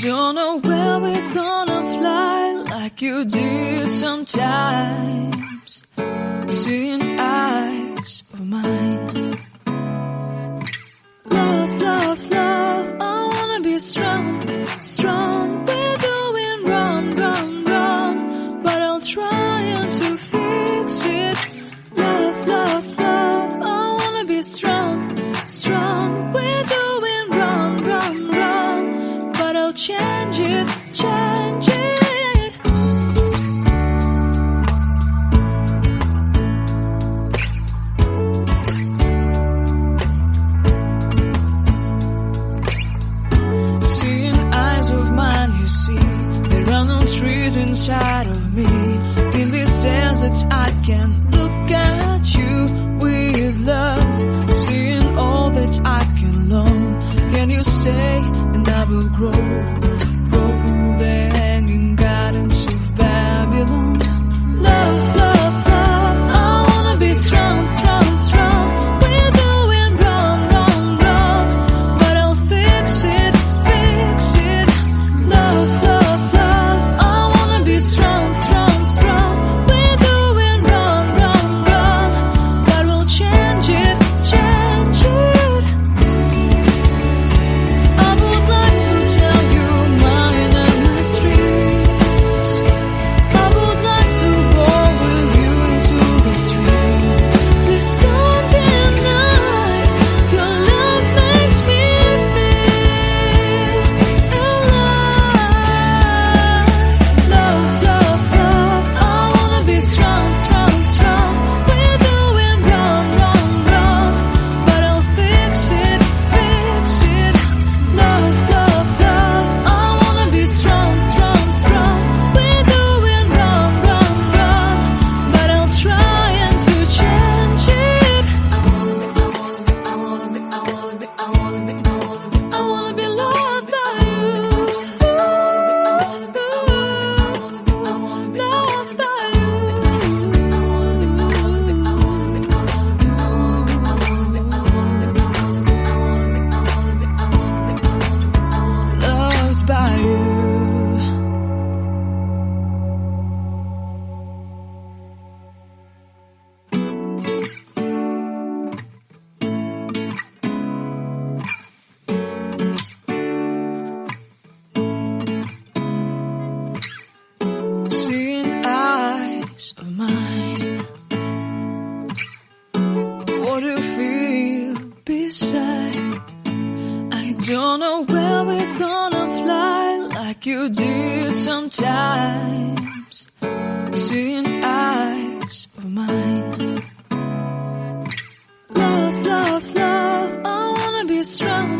don't know where we're gonna fly like you did sometimes. Seeing eyes of mine. Love, love, love, I wanna be strong, strong. We're doing wrong, wrong, wrong, but I'll try to fix it. Love, love, love, I wanna be strong, strong. We're doing wrong, wrong, wrong, but I'll change it, change it. Trees inside of me. In this desert I can look at you with love. Seeing all that I can learn. Can you stay and I will grow? Grow the hanging gardens of Babylon. Love, love, love, I wanna be strong, strong, strong. We're doing wrong, wrong, wrong, but I'll fix it, fix it. Love, love, strong, strong, strong. We're doing wrong, wrong, wrong, but we'll change it, change it. I would like to tell you mine and my street. I would like to go with you into the street. Please don't deny your love makes me feel alive. Love, love, I wanna be strong, strong, strong. We're doing wrong, wrong, wrong, but I'll fix it, fix it. Love, love, love, I wanna be strong, strong, strong. We're doing wrong, wrong, wrong, but I'll try to change it. I wanna be loved by you. Loved by you. Loved by you. Seeing eyes of mine. What do you feel beside? I don't know where we're gonna fly like you did sometimes. Seeing eyes of mine. Love, love, love, I wanna be strong,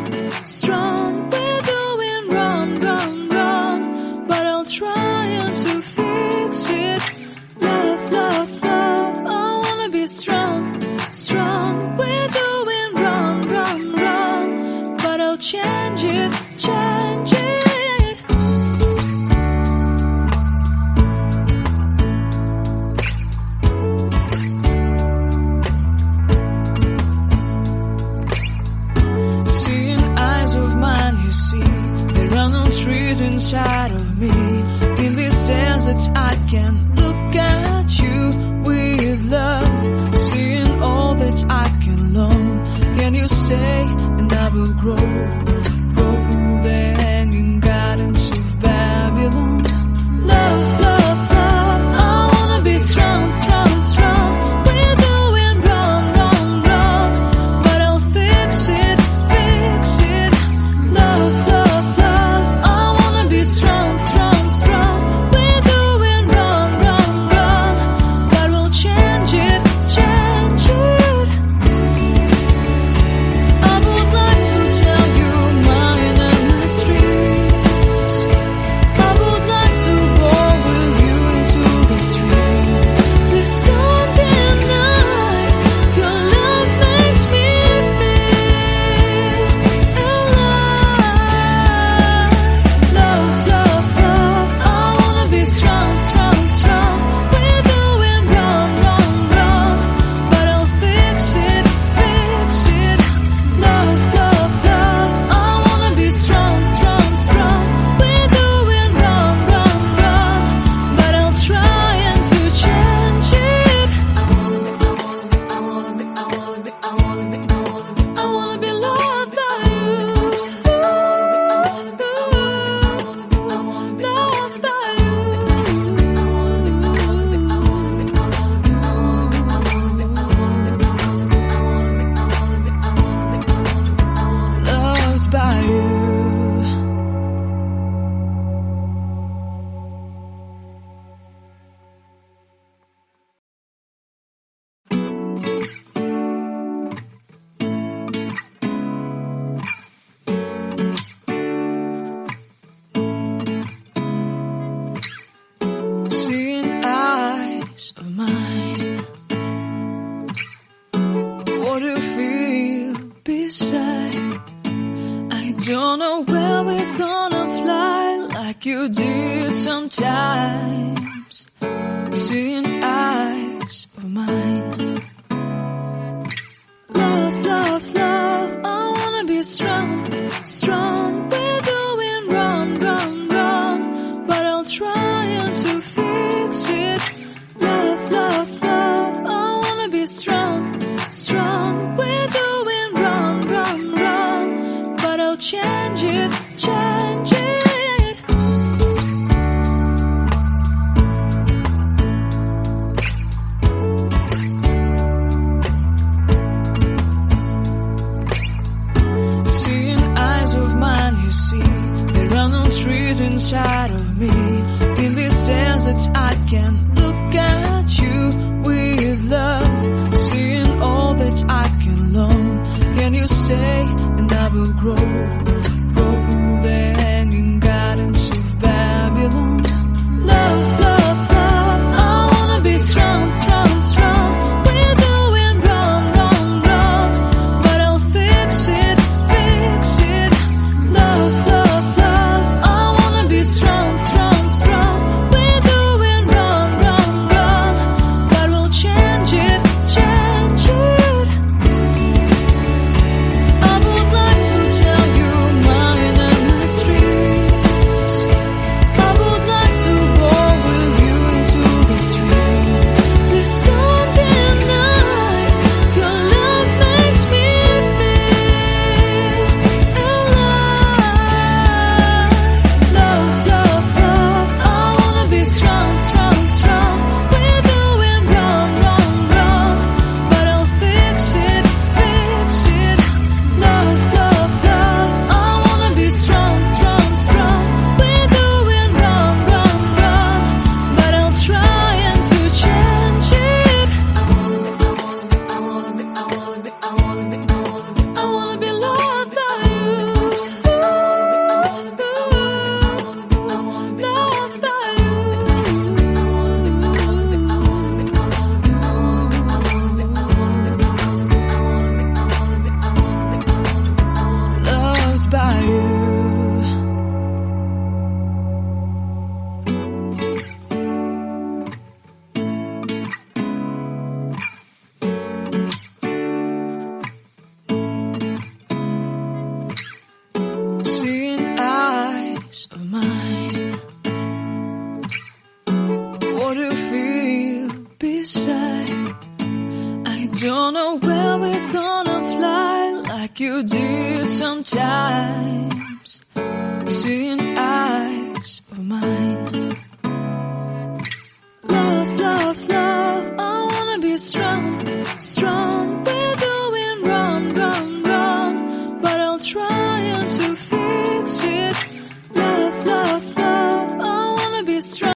strong. We're doing wrong, wrong, wrong, but I'll try to fix it. Love, love, love, I wanna be strong, strong. We're doing wrong, wrong, wrong, but I'll change it, change it. Seeing eyes of mine, you see, there are no trees inside of me. In this desert I can look at you with love. Seeing all that I can learn. Can you stay and I will grow? Grow the hanging gardens of Babylon. Love, love, love, I wanna be strong, strong, strong. We're doing wrong, wrong, wrong, but I'll fix it, fix it. Love, love, love, I wanna be strong, strong, strong. We're doing wrong, wrong, wrong, but we'll change it, change it. I would like to tell you what do you feel beside? I don't know where we're gonna fly like you did sometimes. Seeing eyes of mine. Love, love, love, I wanna be strong, strong. We're doing wrong, wrong, wrong, but I'll try to fix it. Love, love, love, I wanna be strong, strong. We're doing wrong, wrong, wrong, but I'll change it, change it. Trees inside of me. In this desert I can look at you with love. Seeing all that I can learn. Can you stay and I will grow? Grow the hanging gardens of Babylon. Love, love, love, I wanna be strong, strong, strong. We're doing wrong, wrong, wrong, but I'll fix it, fix it. Love, love, love, strong, strong, strong. We're doing wrong, wrong, wrong, but we'll change it, change it. I would like to tell you mine and my streets. I would like to go with you to the street. Please don't deny your love makes me feel alive. Love, love, love, I wanna be strong, strong, strong. We're doing wrong, wrong, wrong, but I'll fix it, fix it. Love, love, love, I wanna be strong, strong, strong. We're doing wrong, wrong, wrong, but I'll try to change it. I wanna be loved by you. Loved by you. Loved by you. Seeing eyes of mine. What do you feel beside? I don't know where we're gonna fly like you did sometimes. Seeing